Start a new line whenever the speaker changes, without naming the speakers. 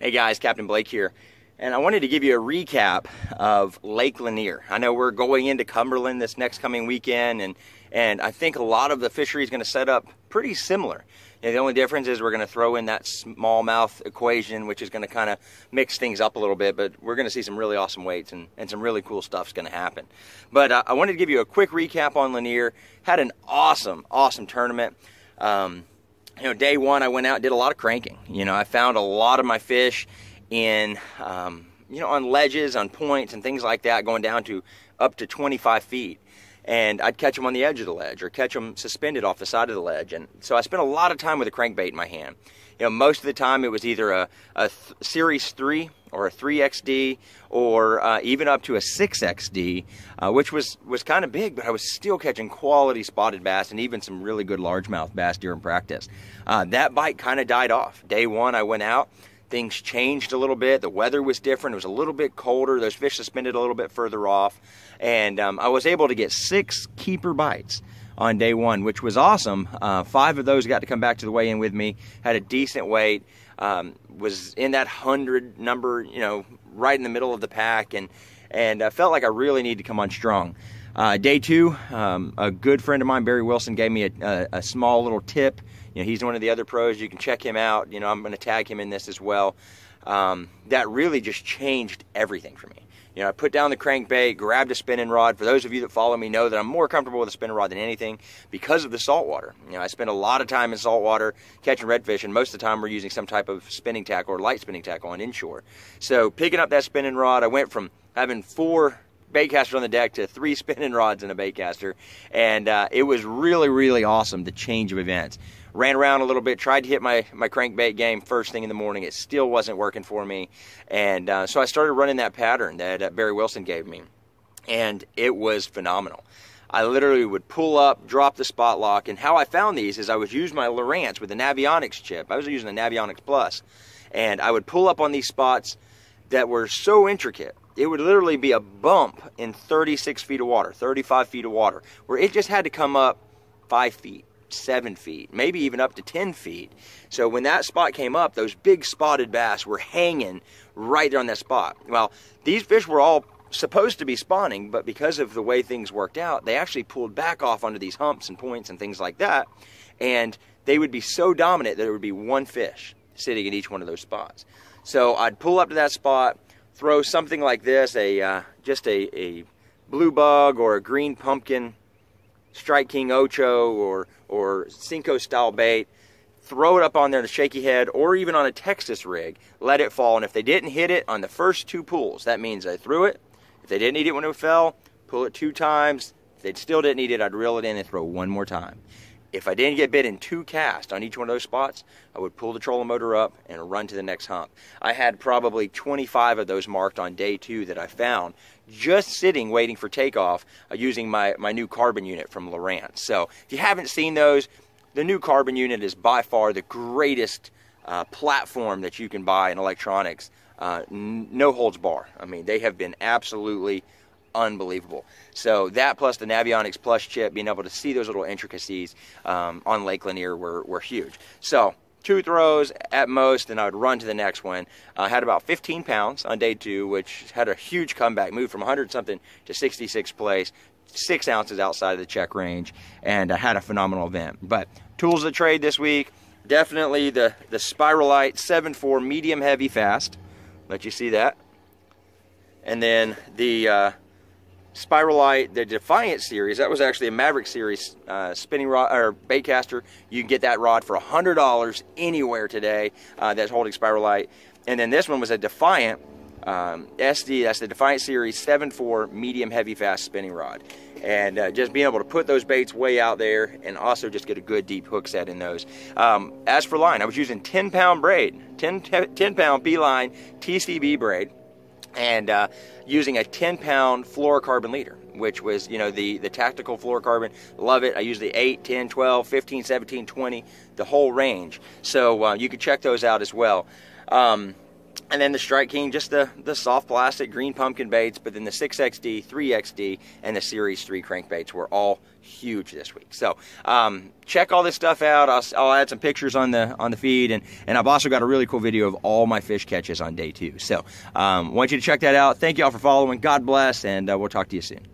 Hey guys, Captain Blake here, and I wanted to give you a recap of Lake Lanier. I know we're going into Cumberland this next coming weekend, and I think a lot of the fishery is going to set up pretty similar. The only difference is we're going to throw in that smallmouth equation, which is going to kind of mix things up a little bit, but we're going to see some really awesome weights and some really cool stuff's going to happen. But I wanted to give you a quick recap on Lanier. Had an awesome tournament. Day one I went out and did a lot of cranking. I found a lot of my fish in, on ledges, on points and things like that, going down to up to 25 feet. And I'd catch them on the edge of the ledge or catch them suspended off the side of the ledge. And so I spent a lot of time with a crankbait in my hand. Most of the time it was either a Series 3 or a 3XD or even up to a 6XD, which was kind of big, but I was still catching quality spotted bass and even some really good largemouth bass during practice. That bite kind of died off. Day one I went out. Things changed a little bit. The weather was different. It was a little bit colder. Those fish suspended a little bit further off. And I was able to get 6 keeper bites on day one, which was awesome. 5 of those got to come back to the weigh-in with me. Had a decent weight. Was in that 100 number, right in the middle of the pack. And I felt like I really needed to come on strong. Day two, a good friend of mine, Barry Wilson, gave me a small little tip. He's one of the other pros. You can check him out. I'm going to tag him in this as well. That really just changed everything for me. I put down the crankbait, grabbed a spinning rod. For those of you that follow me know that I'm more comfortable with a spinning rod than anything because of the saltwater. I spend a lot of time in saltwater catching redfish, and most of the time we're using some type of spinning tackle or light spinning tackle on inshore. So picking up that spinning rod, I went from having 4 baitcaster on the deck to 3 spinning rods in a baitcaster, and it was really awesome, the change of events. Ran around a little bit, tried to hit my crankbait game first thing in the morning. It still wasn't working for me, and so I started running that pattern that Barry Wilson gave me, and it was phenomenal. I literally would pull up, drop the spot lock, and how I found these is I would use my Lowrance with the Navionics chip. I was using the Navionics Plus, and I would pull up on these spots that were so intricate. It would literally be a bump in 36 feet of water, 35 feet of water, where it just had to come up 5 feet, 7 feet, maybe even up to 10 feet. So when that spot came up, those big spotted bass were hanging right there on that spot. Well, these fish were all supposed to be spawning, but because of the way things worked out, they actually pulled back off onto these humps and points and things like that, and they would be so dominant that there would be one fish sitting in each one of those spots. So I'd pull up to that spot, throw something like this, just a blue bug or a green pumpkin, Strike King Ocho or Cinco style bait, throw it up on there, the shaky head, or even on a Texas rig, let it fall. And if they didn't hit it on the first 2 pulls, that means I threw it. If they didn't eat it when it fell, pull it 2 times. If they still didn't eat it, I'd reel it in and throw 1 more time. If I didn't get bit in 2 casts on each one of those spots, I would pull the trolling motor up and run to the next hump. I had probably 25 of those marked on day 2 that I found just sitting waiting for takeoff using my new carbon unit from Lowrance. So if you haven't seen those, the new carbon unit is by far the greatest platform that you can buy in electronics. No holds bar. I mean, they have been absolutely unbelievable. So that plus the Navionics Plus chip, being able to see those little intricacies on Lake Lanier were huge. So 2 throws at most, and I would run to the next one. I had about 15 pounds on day 2, which had a huge comeback, moved from 100-something to 66th place, 6 ounces outside of the check range, and I had a phenomenal event. But tools of the trade this week, definitely the Spiralite 7.4 medium heavy fast. Let you see that. And then the Spiralite, the Defiant series, that was actually a Maverick series spinning rod or baitcaster. You can get that rod for $100 anywhere today. That's holding Spiralite. And then this one was a Defiant SD. That's the Defiant series 7.4 medium heavy fast spinning rod. And just being able to put those baits way out there and also just get a good deep hook set in those. As for line, I was using 10-pound braid, 10-pound P-line TCB braid, and using a 10-pound fluorocarbon leader, which was, the tactical fluorocarbon. Love it. I use the 8, 10, 12, 15, 17, 20, the whole range. So you can check those out as well. And then the Strike King, just the soft plastic green pumpkin baits, but then the 6XD, 3XD, and the Series 3 crankbaits were all huge this week. So check all this stuff out. I'll add some pictures on the feed, and I've also got a really cool video of all my fish catches on day 2. So want you to check that out. Thank you all for following. God bless, and we'll talk to you soon.